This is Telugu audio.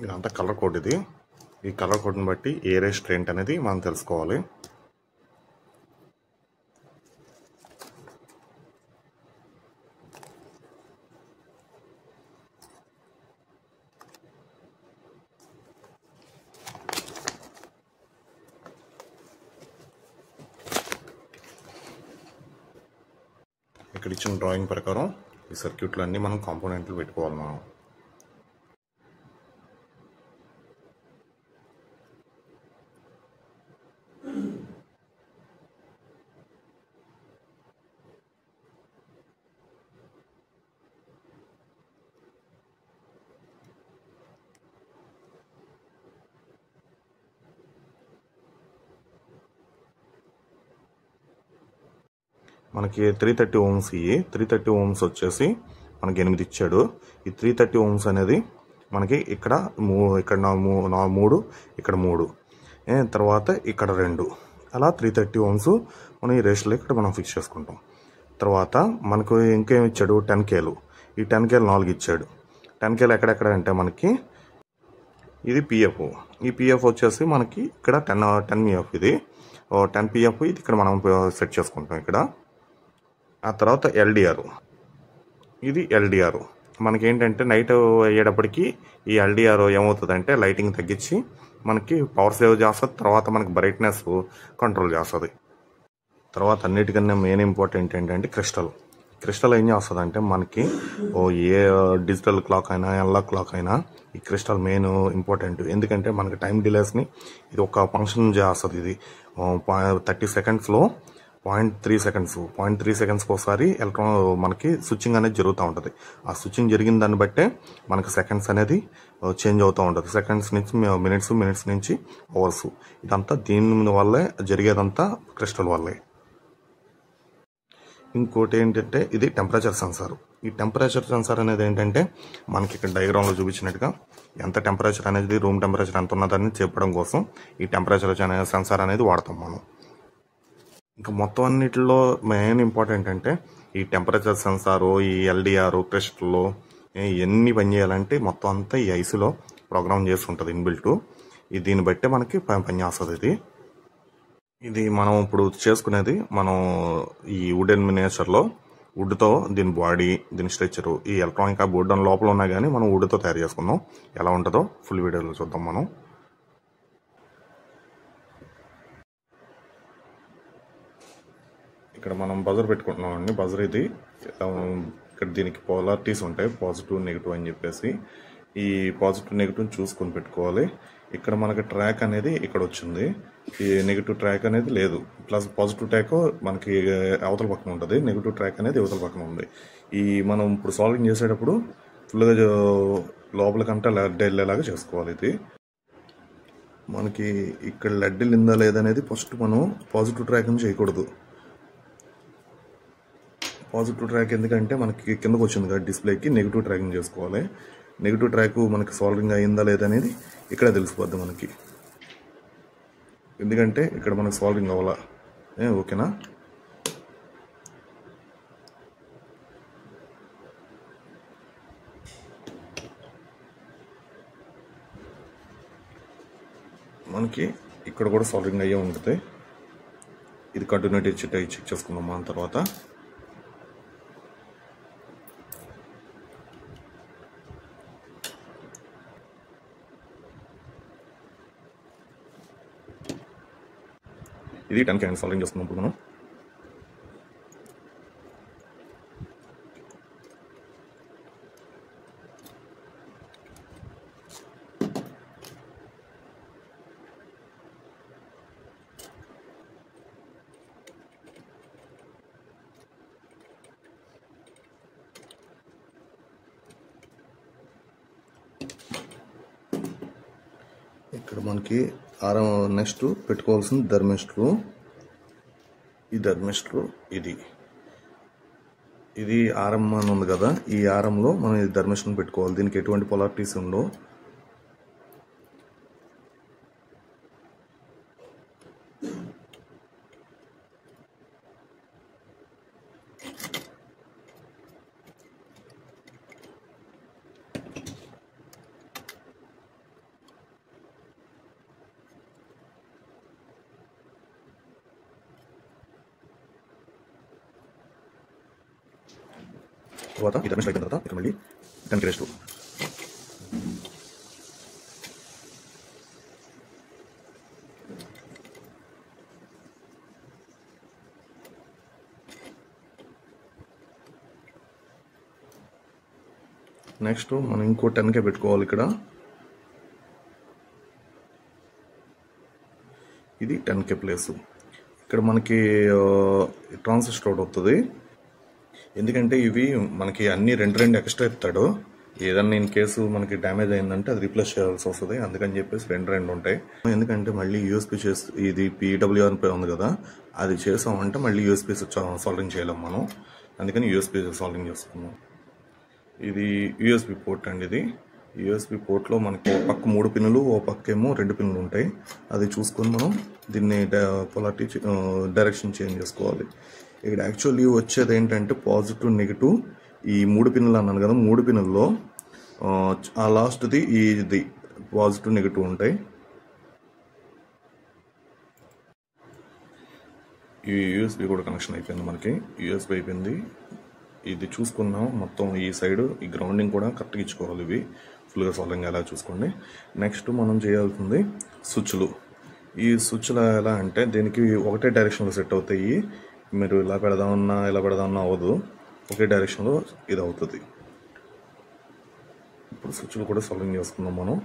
ఇదంతా కలర్ కోడ్. ఇది ఈ కలర్ కోడ్ని బట్టి ఏ రెస్టారెంట్ అనేది మనం తెలుసుకోవాలి. ఇక్కడ ఇచ్చిన డ్రాయింగ్ ప్రకారం ఈ సర్క్యూట్లు అన్నీ మనం కాంపోనెంట్లు పెట్టుకోవాలి. మనకి 330 ohms. ఈ 330 ohms వచ్చేసి మనకి 8 ఇచ్చాడు. ఈ 330 ohms అనేది మనకి ఇక్కడ 3, ఇక్కడ 3, తర్వాత ఇక్కడ 2, అలా 330 ohms మనం ఈ రేషన్లో ఇక్కడ మనం ఫిక్స్ చేసుకుంటాం. తర్వాత మనకు ఇంకేం ఇచ్చాడు, 10Kలు. ఈ 10Kలు 4 ఇచ్చాడు. 10Kలు ఎక్కడెక్కడ అంటే మనకి ఇది పిఎఫ్. ఈ పిఎఫ్ వచ్చేసి మనకి ఇక్కడ 10 పిఎఫ్. ఇది 10 పిఎఫ్. ఇది ఇక్కడ మనం సెట్ చేసుకుంటాం ఇక్కడ. ఆ తర్వాత ఎల్డిఆర్. ఇది ఎల్డిఆర్. మనకేంటంటే నైట్ అయ్యేటప్పటికి ఈ ఎల్డిఆర్ ఏమవుతుందంటే లైటింగ్ తగ్గించి మనకి పవర్ సేవ్ చేస్తుంది. తర్వాత మనకి బ్రైట్నెస్ కంట్రోల్ చేస్తుంది. తర్వాత అన్నిటికన్నా మెయిన్ ఇంపార్టెంట్ ఏంటంటే క్రిస్టల్ ఏం చేస్తుందంటే మనకి ఏ డిజిటల్ క్లాక్ అయినా అనలాగ్ క్లాక్ అయినా ఈ క్రిస్టల్ మెయిన్ ఇంపార్టెంట్. ఎందుకంటే మనకి టైం డిలేస్ని ఇది ఒక ఫంక్షన్ చేస్తుంది. ఇది 30 సెకండ్స్లో 0.3 సెకండ్స్కి ఒకసారి ఎలక్ట్రాన్ మనకి స్విచ్చింగ్ అనేది జరుగుతూ ఉంటుంది. ఆ స్విచ్చింగ్ జరిగిన దాన్ని బట్టే మనకి సెకండ్స్ అనేది చేంజ్ అవుతూ ఉంటుంది. సెకండ్స్ నుంచి మినిట్స్ నుంచి అవర్స్. ఇదంతా దీని వల్లే జరిగేదంతా క్రిస్టల్ వల్లే. ఇంకోటి ఏంటంటే ఇది టెంపరేచర్ సెన్సార్. ఈ టెంపరేచర్ సెన్సార్ అనేది ఏంటంటే మనకి ఇక్కడ డయాగ్రామ్లో చూపించినట్టుగా ఎంత టెంపరేచర్ అనేది, రూమ్ టెంపరేచర్ ఎంత ఉన్నదని చెప్పడం కోసం ఈ టెంపరేచర్ సెన్సార్ అనేది వాడతాం మనం. ఇంకా మొత్తం అన్నిటిలో మెయిన్ ఇంపార్టెంట్ అంటే ఈ టెంపరేచర్ సెన్సారు, ఈ ఎల్డిఆర్, క్రిస్టల్లో ఎన్ని పని చేయాలంటే మొత్తం అంతా ఈ ఐసీలో ప్రోగ్రామ్ చేసి ఉంటుంది ఇన్బిల్ట్. దీన్ని బట్టే మనకి పని చేస్తుంది. ఇది మనం ఇప్పుడు చేసుకునేది మనం ఈ వుడెన్ మినియేచర్లో వుడ్తో దీని బాడీ, దీని స్ట్రక్చరు, ఈ ఎలక్ట్రానిక్ బోర్డు లోపల ఉన్నా కానీ మనం వుడ్తో తయారు చేసుకుందాం. ఎలా ఉంటుందో ఫుల్ వీడియోలో చూద్దాం మనం. ఇక్కడ మనం బజర్ పెట్టుకుంటున్నాం అండి. బజర్ ఇది ఇక్కడ దీనికి పోలారిటీస్ ఉంటాయి, పాజిటివ్ నెగిటివ్ అని చెప్పేసి. ఈ పాజిటివ్ నెగిటివ్ చూసుకొని పెట్టుకోవాలి. ఇక్కడ మనకి ట్రాక్ అనేది ఇక్కడ వచ్చింది, ఈ నెగిటివ్ ట్రాక్ అనేది లేదు. ప్లస్ పాజిటివ్ ట్రాక్ మనకి అవతల పక్కన ఉంటుంది, నెగిటివ్ ట్రాక్ అనేది అవతల పక్కన ఉంది. ఈ మనం ఇప్పుడు సాల్వింగ్ చేసేటప్పుడు ఫుల్గా లోపలికంటే లెడ్ వెళ్ళేలాగా చేసుకోవాలి. ఇది మనకి ఇక్కడ లెడ్ వెళ్ళిందా లేదనేది ఫస్ట్ మనం పాజిటివ్ ట్రాక్ అని చేయకూడదు. పాజిటివ్ ట్రాక్ ఎందుకంటే మనకి కిందకు వచ్చింది కదా డిస్ప్లేకి, నెగిటివ్ ట్రాకింగ్ చేసుకోవాలి. నెగిటివ్ ట్రాక్ మనకి సాల్వింగ్ అయిందా లేదనేది ఇక్కడే తెలిసిపోద్ది మనకి. ఎందుకంటే ఇక్కడ మనకి సాల్వింగ్ అవ్వాలా. ఓకేనా? మనకి ఇక్కడ కూడా సాల్వింగ్ అయ్యే ఉంటుంది. ఇది కంటిన్యూటీ చెక్ చేసుకున్నాం మన తర్వాత. ఇది 10 క్యాన్ సాల్వింగ్ చేస్తున్నాం ఇప్పుడు మనం. ఇక్కడ మనకి నెక్స్ట్ పెట్టుకోవాల్సిన థర్మిస్టర్. ఈ థర్మిస్టర్ ఇది ఆర్ఎం అని ఉంది కదా, ఈ ఆర్ఎంలో మనం ఈ థర్మిస్టర్ని పెట్టుకోవాలి. దీనికి ఎటువంటి పొలారిటీస్ ఉండవు. తర్వాత ఈ డైమెన్షన్ అయిపోయిన తర్వాత ఇక్కడ మళ్ళీ 10కి రెస్ట్. నెక్స్ట్ మనం ఇంకో 10కే పెట్టుకోవాలి. ఇక్కడ ఇది 10K ప్లేస్. ఇక్కడ మనకి ట్రాన్సిస్టర్ ఒకటి వస్తుంది. ఎందుకంటే ఇవి మనకి అన్ని రెండు ఎక్స్ట్రా ఇస్తాడు. ఏదన్నా ఇన్ కేసు మనకి డ్యామేజ్ అయిందంటే అది రీప్లేస్ చేయాల్సి వస్తుంది. అందుకని చెప్పేసి రెండు ఉంటాయి. ఎందుకంటే మళ్ళీ యూఎస్పీ ఇది PWR ఉంది కదా, అది చేసామంటే మళ్ళీ యూఎస్పీ సాల్వింగ్ చేయలేం మనం. అందుకని యూఎస్పీ సాల్వింగ్ చేసుకున్నాం. ఇది యూఎస్బి పోర్ట్ అండి. ఇది యూఎస్బి పోర్ట్లో మనకి ఓ పక్క 3 పిన్నులు, ఓ పక్కేమో 2 పిన్నులు ఉంటాయి. అది చూసుకొని మనం దీన్ని పొలారిటీ డైరెక్షన్ చేంజ్ చేసుకోవాలి. ఇక్కడ యాక్చువల్లీ వచ్చేది ఏంటంటే పాజిటివ్ నెగిటివ్ ఈ 3 పిన్నులు అన్నాను కదా, 3 పిన్నుల్లో ఆ లాస్ట్ది ఇది పాజిటివ్ నెగిటివ్ ఉంటాయి. ఈ యూఎస్బి కూడా కనెక్షన్ అయిపోయింది. మనకి యూఎస్బి అయిపోయింది. ఇది చూసుకున్నాం మొత్తం ఈ సైడ్ ఈ గ్రౌండింగ్ కూడా కరెక్ట్గా ఇచ్చుకోవాలి. ఇవి ఫుల్గా సాల్వింగ్ ఎలా చూసుకోండి. నెక్స్ట్ మనం చేయాల్సింది స్విచ్లు. ఈ స్విచ్లు ఎలా అంటే దీనికి ఒకటే డైరెక్షన్లో సెట్ అవుతాయి. మీరు ఇలా పెడదామన్నా ఇలా పెడదామన్నా అవ్వదు, ఒకే డైరెక్షన్లో ఇది అవుతుంది. ఇప్పుడు స్విచ్లు కూడా సాల్వింగ్ చేసుకున్నాం మనం.